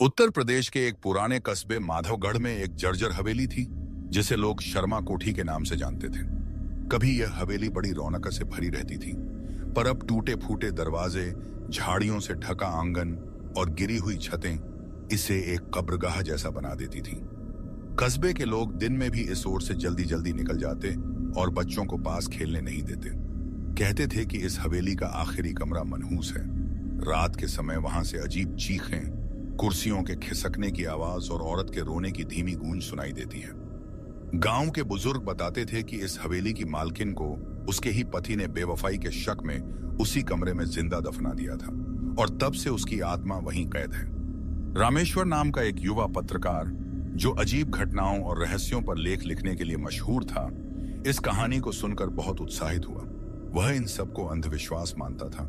उत्तर प्रदेश के एक पुराने कस्बे माधवगढ़ में एक जर्जर हवेली थी जिसे लोग शर्मा कोठी के नाम से जानते थे। कभी यह हवेली बड़ी रौनक से भरी रहती थी, पर अब टूटे फूटे दरवाजे, झाड़ियों से ढका आंगन और गिरी हुई छतें इसे एक कब्रगाह जैसा बना देती थी। कस्बे के लोग दिन में भी इस ओर से जल्दी जल्दी निकल जाते और बच्चों को पास खेलने नहीं देते। कहते थे कि इस हवेली का आखिरी कमरा मनहूस है। रात के समय वहां से अजीब चीखें, कुर्सियों के खिसकने की आवाज और औरत के रोने की धीमी गूंज सुनाई देती है। गांव के बुजुर्ग बताते थे कि इस हवेली की मालकिन को उसके ही पति ने बेवफाई के शक में उसी कमरे में जिंदा दफना दिया था और तब से उसकी आत्मा वहीं कैद है। रामेश्वर नाम का एक युवा पत्रकार, जो अजीब घटनाओं और रहस्यों पर लेख लिखने के लिए मशहूर था, इस कहानी को सुनकर बहुत उत्साहित हुआ। वह इन सबको अंधविश्वास मानता था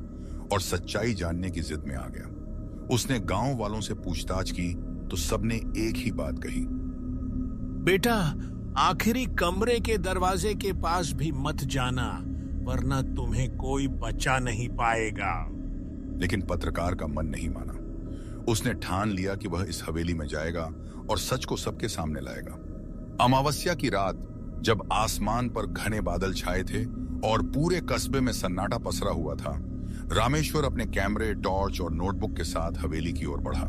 और सच्चाई जानने की जिद में आ गया। उसने गांव वालों से पूछताछ की तो सबने एक ही बात कही, बेटा, आखिरी कमरे के दरवाजे के पास भी मत जाना, वरना तुम्हें कोई बचा नहीं पाएगा। लेकिन पत्रकार का मन नहीं माना। उसने ठान लिया कि वह इस हवेली में जाएगा और सच को सबके सामने लाएगा। अमावस्या की रात, जब आसमान पर घने बादल छाए थे और पूरे कस्बे में सन्नाटा पसरा हुआ था, रामेश्वर अपने कैमरे, टॉर्च और नोटबुक के साथ हवेली की ओर बढ़ा।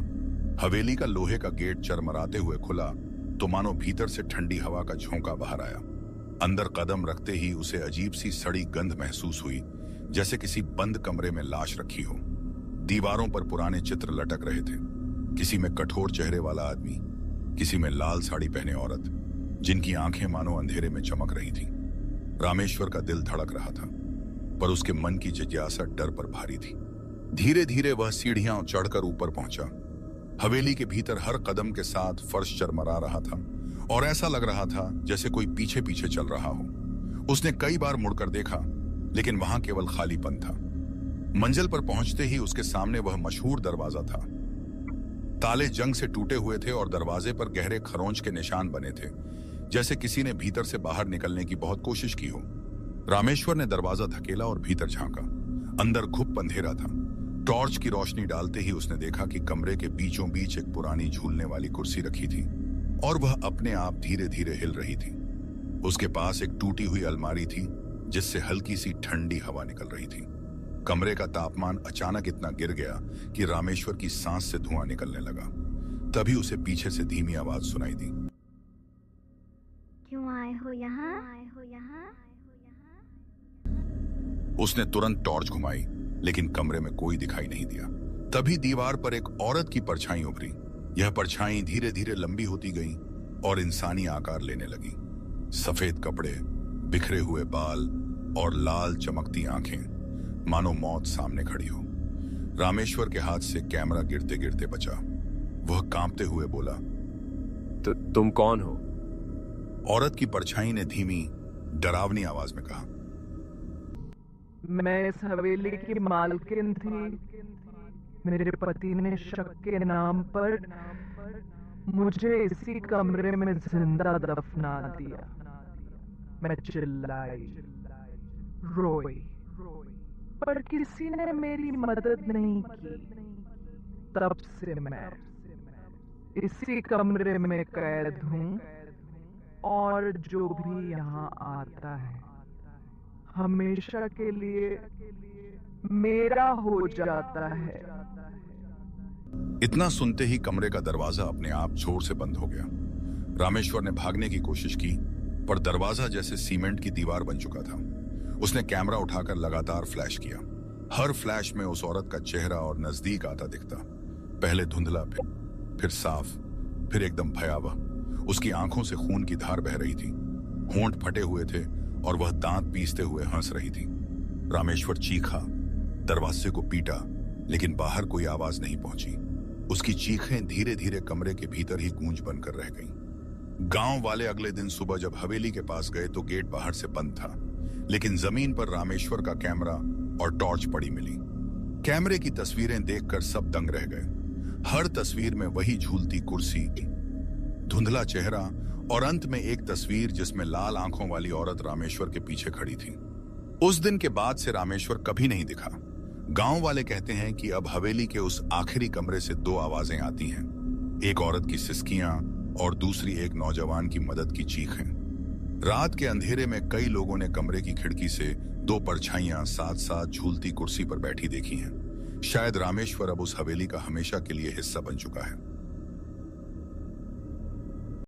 हवेली का लोहे का गेट चरमराते हुए खुला तो मानो भीतर से ठंडी हवा का झोंका बाहर आया। अंदर कदम रखते ही उसे अजीब सी सड़ी गंध महसूस हुई, जैसे किसी बंद कमरे में लाश रखी हो। दीवारों पर पुराने चित्र लटक रहे थे, किसी में कठोर चेहरे वाला आदमी, किसी में लाल साड़ी पहने औरत, जिनकी आंखें मानो अंधेरे में चमक रही थी। रामेश्वर का दिल धड़क रहा था, पर उसके मन की जिज्ञासा डर पर भारी थी। धीरे धीरे वह सीढ़ियां चढ़कर ऊपर पहुंचा। हवेली के भीतर हर कदम के साथ फर्श चरमरा रहा था और ऐसा लग रहा था जैसे कोई पीछे पीछे चल रहा हो। उसने कई बार मुड़कर देखा, लेकिन वहां केवल खालीपन था। मंजिल पर पहुंचते ही उसके सामने वह मशहूर दरवाजा था। ताले जंग से टूटे हुए थे और दरवाजे पर गहरे खरोंच के निशान बने थे, जैसे किसी ने भीतर से बाहर निकलने की बहुत कोशिश की हो। रामेश्वर ने दरवाजा धकेला और भीतर झांका। अंदर घुप अंधेरा था। टॉर्च की रोशनी डालते ही उसने देखा कि कमरे के बीचों बीच एक पुरानी झूलने वाली कुर्सी रखी थी और वह अपने आप धीरे धीरे हिल रही थी। उसके पास एक टूटी हुई अलमारी थी जिससे हल्की सी ठंडी हवा निकल रही थी। कमरे का तापमान अचानक इतना गिर गया कि रामेश्वर की सांस से धुआं निकलने लगा। तभी उसे पीछे से धीमी आवाज सुनाई दी, क्यों आए हो यहाँ? उसने तुरंत टॉर्च घुमाई, लेकिन कमरे में कोई दिखाई नहीं दिया। तभी दीवार पर एक औरत की परछाई उभरी। यह परछाई धीरे धीरे लंबी होती गई और इंसानी आकार लेने लगी। सफेद कपड़े, बिखरे हुए बाल और लाल चमकती आंखें, मानो मौत सामने खड़ी हो। रामेश्वर के हाथ से कैमरा गिरते गिरते बचा। वह कांपते हुए बोला, तो तुम कौन हो? औरत की परछाई ने धीमी, डरावनी आवाज में कहा, मैं इस हवेली की मालकिन थी। मेरे पति ने शक के नाम पर मुझे इसी कमरे में जिंदा दफना दिया। मैं चिल्लाई, रोई, पर किसी ने मेरी मदद नहीं की। तब से मैं इसी कमरे में कैद हूँ और जो भी यहाँ आता है हमेशा के लिए मेरा हो जाता है। इतना सुनते ही कमरे का दरवाजा अपने आप जोर से बंद हो गया। रामेश्वर ने भागने की कोशिश की, पर दरवाजा जैसे सीमेंट की दीवार बन चुका था। उसने कैमरा उठाकर लगातार फ्लैश किया। हर फ्लैश में उस औरत का चेहरा और नजदीक आता दिखता। पहले धुंधला, फिर साफ, फिर एकदम भयावह। उसकी आंखों से खून की धार बह रही थी, होंठ फटे हुए थे और वह दांत पीसते हुए हंस रही थी। रामेश्वर चीखा, दरवाजे को पीटा, लेकिन बाहर कोई आवाज नहीं पहुंची। उसकी चीखें धीरे धीरे कमरे के भीतर ही गूंज बनकर रह गईं। गांव वाले अगले दिन सुबह जब हवेली के पास गए तो गेट बाहर से बंद था, लेकिन जमीन पर रामेश्वर का कैमरा और टॉर्च पड़ी मिली। कैमरे की तस्वीरें देखकर सब दंग रह गए। हर तस्वीर में वही झूलती कुर्सी, धुंधला चेहरा और अंत में एक तस्वीर जिसमें लाल आंखों वाली औरत रामेश्वर के पीछे खड़ी थी। उस दिन के बाद से रामेश्वर कभी नहीं दिखा। गांव वाले कहते हैं कि अब हवेली के उस आखिरी कमरे से दो आवाजें आती हैं, एक औरत की सिसकियां और दूसरी एक नौजवान की मदद की चीखें। रात के अंधेरे में कई लोगों ने कमरे की खिड़की से दो परछाइयां साथ साथ झूलती कुर्सी पर बैठी देखी हैं। शायद रामेश्वर अब उस हवेली का हमेशा के लिए हिस्सा बन चुका है।